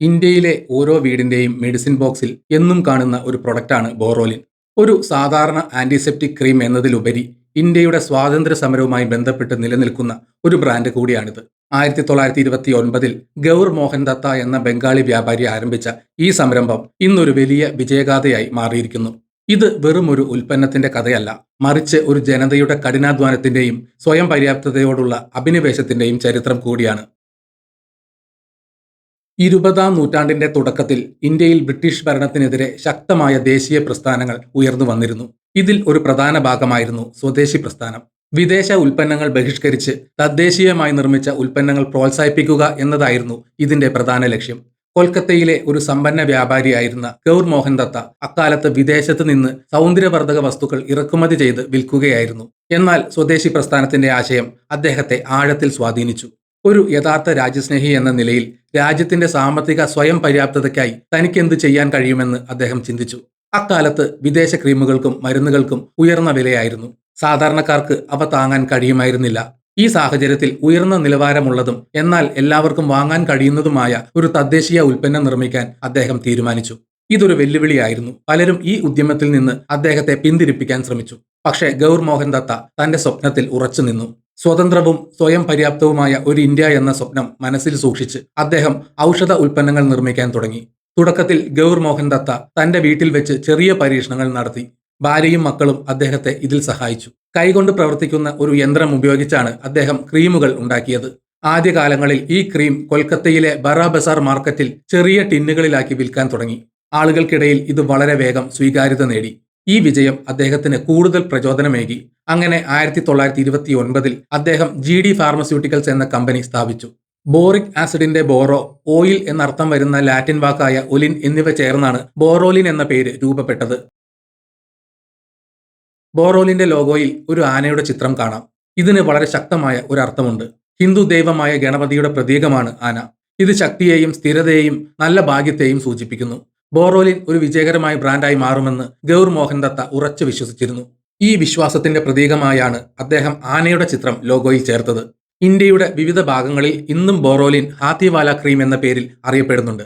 ഇന്ത്യയിലെ ഓരോ വീടിന്റെയും മെഡിസിൻ ബോക്സിൽ എന്നും കാണുന്ന ഒരു പ്രൊഡക്റ്റാണ് ബോറോലിൻ. ഒരു സാധാരണ ആന്റിസെപ്റ്റിക് ക്രീം എന്നതിലുപരി ഇന്ത്യയുടെ സ്വാതന്ത്ര്യ സമരവുമായി ബന്ധപ്പെട്ട് നിലനിൽക്കുന്ന ഒരു ബ്രാൻഡ് കൂടിയാണിത്. 1929 ഗൗർ മോഹൻ ദത്ത എന്ന ബംഗാളി വ്യാപാരി ആരംഭിച്ച ഈ സംരംഭം ഇന്നൊരു വലിയ വിജയഗാഥയായി മാറിയിരിക്കുന്നു. ഇത് വെറും ഒരു ഉൽപ്പന്നത്തിന്റെ കഥയല്ല, മറിച്ച് ഒരു ജനതയുടെ കഠിനാധ്വാനത്തിന്റെയും സ്വയം പര്യാപ്തതയോടുള്ള അഭിനിവേശത്തിന്റെയും ചരിത്രം കൂടിയാണ്. 20-ാം നൂറ്റാണ്ടിന്റെ തുടക്കത്തിൽ ഇന്ത്യയിൽ ബ്രിട്ടീഷ് ഭരണത്തിനെതിരെ ശക്തമായ ദേശീയ പ്രസ്ഥാനങ്ങൾ ഉയർന്നു വന്നിരുന്നു. ഇതിൽ ഒരു പ്രധാന ഭാഗമായിരുന്നു സ്വദേശി പ്രസ്ഥാനം. വിദേശ ഉൽപ്പന്നങ്ങൾ ബഹിഷ്കരിച്ച് തദ്ദേശീയമായി നിർമ്മിച്ച ഉൽപ്പന്നങ്ങൾ പ്രോത്സാഹിപ്പിക്കുക എന്നതായിരുന്നു ഇതിന്റെ പ്രധാന ലക്ഷ്യം. കൊൽക്കത്തയിലെ ഒരു സമ്പന്ന വ്യാപാരിയായിരുന്ന ഗൗർ മോഹൻ ദത്ത അക്കാലത്ത് വിദേശത്ത് നിന്ന് സൗന്ദര്യവർദ്ധക വസ്തുക്കൾ ഇറക്കുമതി ചെയ്ത് വിൽക്കുകയായിരുന്നു. എന്നാൽ സ്വദേശി പ്രസ്ഥാനത്തിന്റെ ആശയം അദ്ദേഹത്തെ ആഴത്തിൽ സ്വാധീനിച്ചു. ഒരു യഥാർത്ഥ രാജ്യസ്നേഹി എന്ന നിലയിൽ രാജ്യത്തിന്റെ സാമ്പത്തിക സ്വയം പര്യാപ്തതയ്ക്കായി തനിക്കെന്ത് ചെയ്യാൻ കഴിയുമെന്ന് അദ്ദേഹം ചിന്തിച്ചു. അക്കാലത്ത് വിദേശ ക്രീമുകൾക്കും മരുന്നുകൾക്കും ഉയർന്ന വിലയായിരുന്നു. സാധാരണക്കാർക്ക് അവ താങ്ങാൻ കഴിയുമായിരുന്നില്ല. ഈ സാഹചര്യത്തിൽ ഉയർന്ന നിലവാരമുള്ളതും എന്നാൽ എല്ലാവർക്കും വാങ്ങാൻ കഴിയുന്നതുമായ ഒരു തദ്ദേശീയ ഉൽപ്പന്നം നിർമ്മിക്കാൻ അദ്ദേഹം തീരുമാനിച്ചു. ഇതൊരു വെല്ലുവിളിയായിരുന്നു. പലരും ഈ ഉദ്യമത്തിൽ നിന്ന് അദ്ദേഹത്തെ പിന്തിരിപ്പിക്കാൻ ശ്രമിച്ചു. പക്ഷേ ഗൗർ മോഹൻ ദത്ത തന്റെ സ്വപ്നത്തിൽ ഉറച്ചുനിന്നു. സ്വതന്ത്രവും സ്വയം പര്യാപ്തവുമായ ഒരു ഇന്ത്യ എന്ന സ്വപ്നം മനസ്സിൽ സൂക്ഷിച്ച് അദ്ദേഹം ഔഷധ ഉൽപ്പന്നങ്ങൾ നിർമ്മിക്കാൻ തുടങ്ങി. തുടക്കത്തിൽ ഗൗർ മോഹൻ ദത്ത തന്റെ വീട്ടിൽ വെച്ച് ചെറിയ പരീക്ഷണങ്ങൾ നടത്തി. ഭാര്യയും മക്കളും അദ്ദേഹത്തെ ഇതിൽ സഹായിച്ചു. കൈകൊണ്ട് പ്രവർത്തിക്കുന്ന ഒരു യന്ത്രം ഉപയോഗിച്ചാണ് അദ്ദേഹം ക്രീമുകൾ ഉണ്ടാക്കിയത്. ആദ്യകാലങ്ങളിൽ ഈ ക്രീം കൊൽക്കത്തയിലെ ബറ ബസാർ മാർക്കറ്റിൽ ചെറിയ ടിന്നുകളിലാക്കി വിൽക്കാൻ തുടങ്ങി. ആളുകൾക്കിടയിൽ ഇത് വളരെ വേഗം സ്വീകാര്യത നേടി. ഈ വിജയം അദ്ദേഹത്തിന് കൂടുതൽ പ്രചോദനമേകി. അങ്ങനെ 1929 അദ്ദേഹം GD ഫാർമസ്യൂട്ടിക്കൽസ് എന്ന കമ്പനി സ്ഥാപിച്ചു. ബോറിക് ആസിഡിന്റെ ബോറോ, ഓയിൽ എന്നർത്ഥം വരുന്ന ലാറ്റിൻ വാക്കായ ഒലിൻ എന്നിവ ചേർന്നാണ് ബോറോലിൻ എന്ന പേര് രൂപപ്പെട്ടത്. ബോറോലിന്റെ ലോഗോയിൽ ഒരു ആനയുടെ ചിത്രം കാണാം. ഇതിന് വളരെ ശക്തമായ ഒരു അർത്ഥമുണ്ട്. ഹിന്ദു ദൈവമായ ഗണപതിയുടെ പ്രതീകമാണ് ആന. ഇത് ശക്തിയെയും സ്ഥിരതയെയും നല്ല ഭാഗ്യത്തെയും സൂചിപ്പിക്കുന്നു. ബോറോലിൻ ഒരു വിജയകരമായ ബ്രാൻഡായി മാറുമെന്ന് ഗൗർ മോഹൻ ദത്ത ഉറച്ചു വിശ്വസിച്ചിരുന്നു. ഈ വിശ്വാസത്തിന്റെ പ്രതീകമായാണ് അദ്ദേഹം ആനയുടെ ചിത്രം ലോഗോയിൽ ചേർത്തത്. ഇന്ത്യയുടെ വിവിധ ഭാഗങ്ങളിൽ ഇന്നും ബോറോലിൻ ഹാത്തിവാല ക്രീം എന്ന പേരിൽ അറിയപ്പെടുന്നുണ്ട്.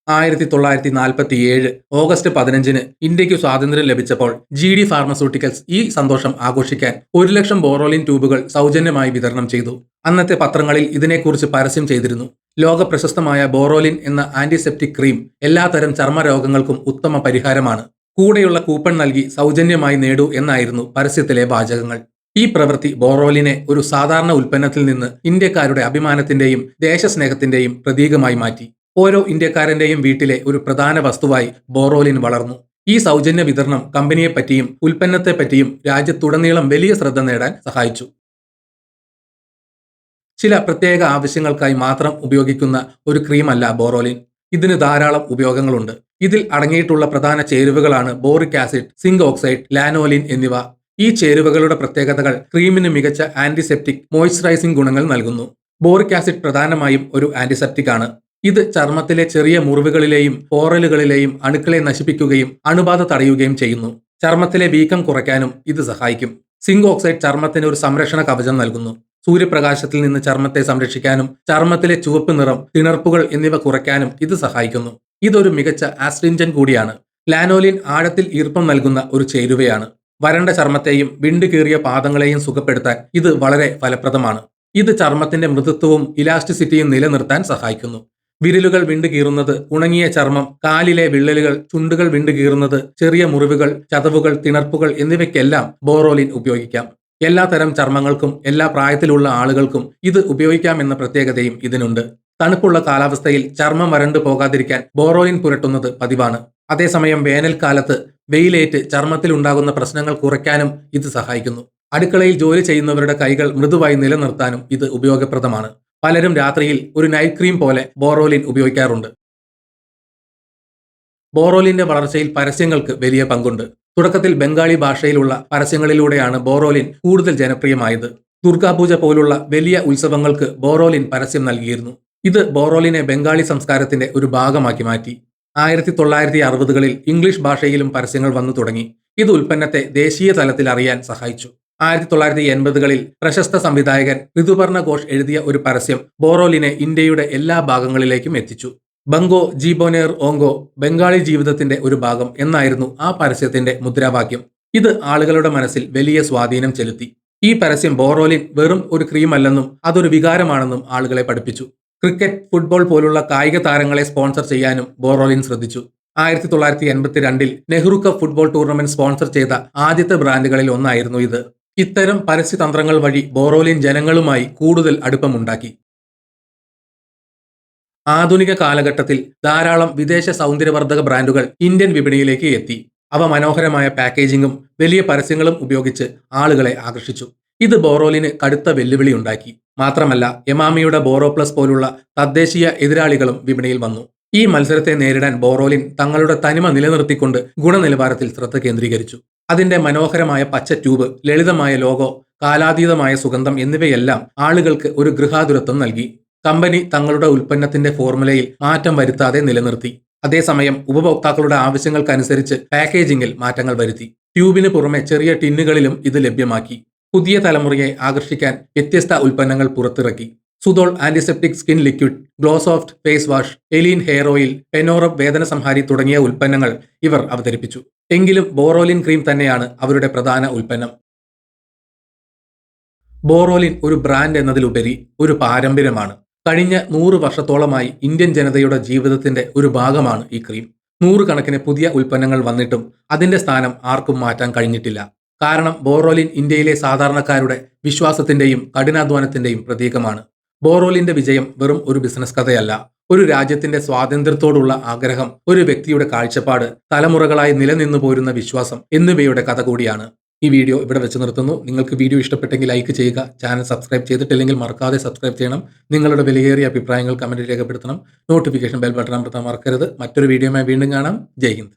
1947 ഓഗസ്റ്റ് 15 ഇന്ത്യക്ക് സ്വാതന്ത്ര്യം ലഭിച്ചപ്പോൾ GD ഫാർമസ്യൂട്ടിക്കൽസ് ഈ സന്തോഷം ആഘോഷിക്കാൻ 1,00,000 ബോറോലിൻ ട്യൂബുകൾ സൗജന്യമായി വിതരണം ചെയ്തു. അന്നത്തെ പത്രങ്ങളിൽ ഇതിനെക്കുറിച്ച് പരസ്യം ചെയ്തിരുന്നു. ലോക പ്രശസ്തമായ ബോറോലിൻ എന്ന ആന്റിസെപ്റ്റിക് ക്രീം എല്ലാത്തരം ചർമ്മരോഗങ്ങൾക്കും ഉത്തമ പരിഹാരമാണ്. കൂടെയുള്ള കൂപ്പൺ നൽകി സൗജന്യമായി നേടൂ എന്നായിരുന്നു പരസ്യത്തിലെ വാചകങ്ങൾ. ഈ പ്രവൃത്തി ബോറോലിനെ ഒരു സാധാരണ ഉൽപ്പന്നത്തിൽ നിന്ന് ഇന്ത്യക്കാരുടെ അഭിമാനത്തിന്റെയും ദേശസ്നേഹത്തിന്റെയും പ്രതീകമായി മാറ്റി. ഓരോ ഇന്ത്യക്കാരന്റെയും വീട്ടിലെ ഒരു പ്രധാന വസ്തുവായി ബോറോലിൻ വളർന്നു. ഈ സൗജന്യ വിതരണം കമ്പനിയെപ്പറ്റിയും ഉൽപ്പന്നത്തെപ്പറ്റിയും രാജ്യത്തുടനീളം വലിയ ശ്രദ്ധ നേടാൻ സഹായിച്ചു. ചില പ്രത്യേക ആവശ്യങ്ങൾക്കായി മാത്രം ഉപയോഗിക്കുന്ന ഒരു ക്രീമല്ല ബോറോലിൻ. ഇതിന് ധാരാളം ഉപയോഗങ്ങളുണ്ട്. ഇതിൽ അടങ്ങിയിട്ടുള്ള പ്രധാന ചേരുവകളാണ് boric acid, zinc oxide, lanolin എന്നിവ. ഈ ചേരുവകളുടെ പ്രത്യേകതകൾ ക്രീമിന് മികച്ച ആന്റിസെപ്റ്റിക്, മോയ്സ്ചറൈസിംഗ് ഗുണങ്ങൾ നൽകുന്നു. ബോറിക് ആസിഡ് പ്രധാനമായും ഒരു ആന്റിസെപ്റ്റിക് ആണ്. ഇത് ചർമ്മത്തിലെ ചെറിയ മുറിവുകളിലെയും പോറലുകളിലെയും അണുക്കളെ നശിപ്പിക്കുകയും അണുബാധ തടയുകയും ചെയ്യുന്നു. ചർമ്മത്തിലെ വീക്കം കുറയ്ക്കാനും ഇത് സഹായിക്കും. സിങ്ക് ഓക്സൈഡ് ചർമ്മത്തിന് ഒരു സംരക്ഷണ കവചം നൽകുന്നു. സൂര്യപ്രകാശത്തിൽ നിന്ന് ചർമ്മത്തെ സംരക്ഷിക്കാനും ചർമ്മത്തിലെ ചുവപ്പ് നിറം, തിണർപ്പുകൾ എന്നിവ കുറയ്ക്കാനും ഇത് സഹായിക്കുന്നു. ഇതൊരു മികച്ച ആസ്ട്രിഞ്ചന്റ് കൂടിയാണ്. ലാനോലിൻ ആഴത്തിൽ ഈർപ്പം നൽകുന്ന ഒരു ചേരുവയാണ്. വരണ്ട ചർമ്മത്തെയും വിണ്ടുകീറിയ പാദങ്ങളെയും സുഖപ്പെടുത്താൻ ഇത് വളരെ ഫലപ്രദമാണ്. ഇത് ചർമ്മത്തിന്റെ മൃദുത്വവും ഇലാസ്റ്റിസിറ്റിയും നിലനിർത്താൻ സഹായിക്കുന്നു. വിരലുകൾ വിണ്ടുകീറുന്നത്, ഉണങ്ങിയ ചർമ്മം, കാലിലെ വിള്ളലുകൾ, ചുണ്ടുകൾ വിണ്ടുകീറുന്നത്, ചെറിയ മുറിവുകൾ, ചതവുകൾ, തിണർപ്പുകൾ എന്നിവയ്ക്കെല്ലാം ബോറോലിൻ ഉപയോഗിക്കാം. എല്ലാ തരം ചർമ്മങ്ങൾക്കും എല്ലാ പ്രായത്തിലുള്ള ആളുകൾക്കും ഇത് ഉപയോഗിക്കാമെന്ന പ്രത്യേകതയും ഇതിനുണ്ട്. തണുപ്പുള്ള കാലാവസ്ഥയിൽ ചർമ്മം വരണ്ടു പോകാതിരിക്കാൻ ബോറോലിൻ പുരട്ടുന്നത് പതിവാണ്. അതേസമയം വേനൽക്കാലത്ത് വെയിലേറ്റ് ചർമ്മത്തിൽ ഉണ്ടാകുന്ന പ്രശ്നങ്ങൾ കുറയ്ക്കാനും ഇത് സഹായിക്കുന്നു. അടുക്കളയിൽ ജോലി ചെയ്യുന്നവരുടെ കൈകൾ മൃദുവായി നിലനിർത്താനും ഇത് ഉപയോഗപ്രദമാണ്. പലരും രാത്രിയിൽ ഒരു നൈറ്റ് ക്രീം പോലെ ബോറോലിൻ ഉപയോഗിക്കാറുണ്ട്. ബോറോലിന്റെ വളർച്ചയിൽ പരസ്യങ്ങൾക്ക് വലിയ പങ്കുണ്ട്. തുടക്കത്തിൽ ബംഗാളി ഭാഷയിലുള്ള പരസ്യങ്ങളിലൂടെയാണ് ബോറോലിൻ കൂടുതൽ ജനപ്രിയമായത്. ദുർഗാപൂജ പോലുള്ള വലിയ ഉത്സവങ്ങൾക്ക് ബോറോലിൻ പരസ്യം നൽകിയിരുന്നു. ഇത് ബോറോലിനെ ബംഗാളി സംസ്കാരത്തിന്റെ ഒരു ഭാഗമാക്കി മാറ്റി. 1960കളിൽ ഇംഗ്ലീഷ് ഭാഷയിലും പരസ്യങ്ങൾ വന്നു തുടങ്ങി. ഇത് ഉൽപ്പന്നത്തെ ദേശീയ തലത്തിൽ അറിയാൻ സഹായിച്ചു. 1980കളിൽ പ്രശസ്ത സംവിധായകൻ ഋതുപർണ ഘോഷ് എഴുതിയ ഒരു പരസ്യം ബോറോലിനെ ഇന്ത്യയുടെ എല്ലാ ഭാഗങ്ങളിലേക്കും എത്തിച്ചു. ബംഗോ ജീബോനേർ ഓങ്കോ, ബംഗാളി ജീവിതത്തിന്റെ ഒരു ഭാഗം എന്നായിരുന്നു ആ പരസ്യത്തിന്റെ മുദ്രാവാക്യം. ഇത് ആളുകളുടെ മനസ്സിൽ വലിയ സ്വാധീനം ചെലുത്തി. ഈ പരസ്യം ബോറോലിൻ വെറും ഒരു ക്രീമല്ലെന്നും അതൊരു വികാരമാണെന്നും ആളുകളെ പഠിപ്പിച്ചു. ക്രിക്കറ്റ്, ഫുട്ബോൾ പോലുള്ള കായിക താരങ്ങളെ സ്പോൺസർ ചെയ്യാനും ബോറോലിൻ ശ്രദ്ധിച്ചു. 1982ൽ Nehru cup football tournament sponsor ചെയ്ത ആദ്യത്തെ ബ്രാൻഡുകളിൽ ഒന്നായിരുന്നു ഇത്. ഇത്തരം പരസ്യതന്ത്രങ്ങൾ വഴി ബോറോലിൻ ജനങ്ങളുമായി കൂടുതൽ അടുപ്പമുണ്ടാക്കി. ആധുനിക കാലഘട്ടത്തിൽ ധാരാളം വിദേശ സൗന്ദര്യവർദ്ധക ബ്രാൻഡുകൾ ഇന്ത്യൻ വിപണിയിലേക്ക് എത്തി. അവ മനോഹരമായ പാക്കേജിംഗും വലിയ പരസ്യങ്ങളും ഉപയോഗിച്ച് ആളുകളെ ആകർഷിച്ചു. ഇത് ബോറോലിന് കടുത്ത വെല്ലുവിളി ഉണ്ടാക്കി. മാത്രമല്ല, എമാമിയുടെ ബോറോ പ്ലസ് പോലുള്ള തദ്ദേശീയ എതിരാളികളും വിപണിയിൽ വന്നു. ഈ മത്സരത്തെ നേരിടാൻ ബോറോലിൻ തങ്ങളുടെ തനിമ നിലനിർത്തിക്കൊണ്ട് ഗുണനിലവാരത്തിൽ ശ്രദ്ധ കേന്ദ്രീകരിച്ചു. അതിന്റെ മനോഹരമായ പച്ച ട്യൂബ്, ലളിതമായ ലോഗോ, കാലാതീതമായ സുഗന്ധം എന്നിവയെല്ലാം ആളുകൾക്ക് ഒരു ഗൃഹാതുരത്വം നൽകി. കമ്പനി തങ്ങളുടെ ഉൽപ്പന്നത്തിന്റെ ഫോർമുലയിൽ മാറ്റം വരുത്താതെ നിലനിർത്തി. അതേസമയം ഉപഭോക്താക്കളുടെ ആവശ്യങ്ങൾക്കനുസരിച്ച് പാക്കേജിംഗിൽ മാറ്റങ്ങൾ വരുത്തി. ട്യൂബിന് പുറമെ ചെറിയ ടിന്നുകളിലും ഇത് ലഭ്യമാക്കി. പുതിയ തലമുറയെ ആകർഷിക്കാൻ വ്യത്യസ്ത ഉൽപ്പന്നങ്ങൾ പുറത്തിറക്കി. Sutol antiseptic skin liquid, Glosoft face wash, Eleen hair oil, Penorub വേദന സംഹാരി തുടങ്ങിയ ഉൽപ്പന്നങ്ങൾ ഇവർ അവതരിപ്പിച്ചു. എങ്കിലും ബോറോലിൻ ക്രീം തന്നെയാണ് അവരുടെ പ്രധാന ഉൽപ്പന്നം. ബോറോലിൻ ഒരു ബ്രാൻഡ് എന്നതിലുപരി ഒരു പാരമ്പര്യമാണ്. കഴിഞ്ഞ 100 വർഷത്തോളമായി ഇന്ത്യൻ ജനതയുടെ ജീവിതത്തിന്റെ ഒരു ഭാഗമാണ് ഈ ക്രീം. നൂറുകണക്കിന് പുതിയ ഉൽപ്പന്നങ്ങൾ വന്നിട്ടും അതിന്റെ സ്ഥാനം ആർക്കും മാറ്റാൻ കഴിഞ്ഞിട്ടില്ല. കാരണം ബോറോലിൻ ഇന്ത്യയിലെ സാധാരണക്കാരുടെ വിശ്വാസത്തിന്റെയും കഠിനാധ്വാനത്തിന്റെയും പ്രതീകമാണ്. ബോറോലിന്റെ വിജയം വെറും ഒരു ബിസിനസ് കഥയല്ല. ഒരു രാജ്യത്തിന്റെ സ്വാതന്ത്ര്യത്തോടുള്ള ആഗ്രഹം, ഒരു വ്യക്തിയുടെ കാഴ്ചപ്പാട്, തലമുറകളായി നിലനിന്നു പോരുന്ന വിശ്വാസം എന്നിവയുടെ കഥ കൂടിയാണ്. ഈ വീഡിയോ ഇവിടെ വെച്ച് നിർത്തുന്നു. നിങ്ങൾക്ക് വീഡിയോ ഇഷ്ടപ്പെട്ടെങ്കിൽ ലൈക്ക് ചെയ്യുക. ചാനൽ സബ്സ്ക്രൈബ് ചെയ്തിട്ടില്ലെങ്കിൽ മറക്കാതെ സബ്സ്ക്രൈബ് ചെയ്യണം. നിങ്ങളുടെ വിലയേറിയ അഭിപ്രായങ്ങൾ കമന്റിൽ രേഖപ്പെടുത്തണം. നോട്ടിഫിക്കേഷൻ ബെൽ ബട്ടൺ അമർത്താൻ മറക്കരുത്. മറ്റൊരു വീഡിയോയുമായി വീണ്ടും കാണാം. ജയ് ഹിന്ദ്.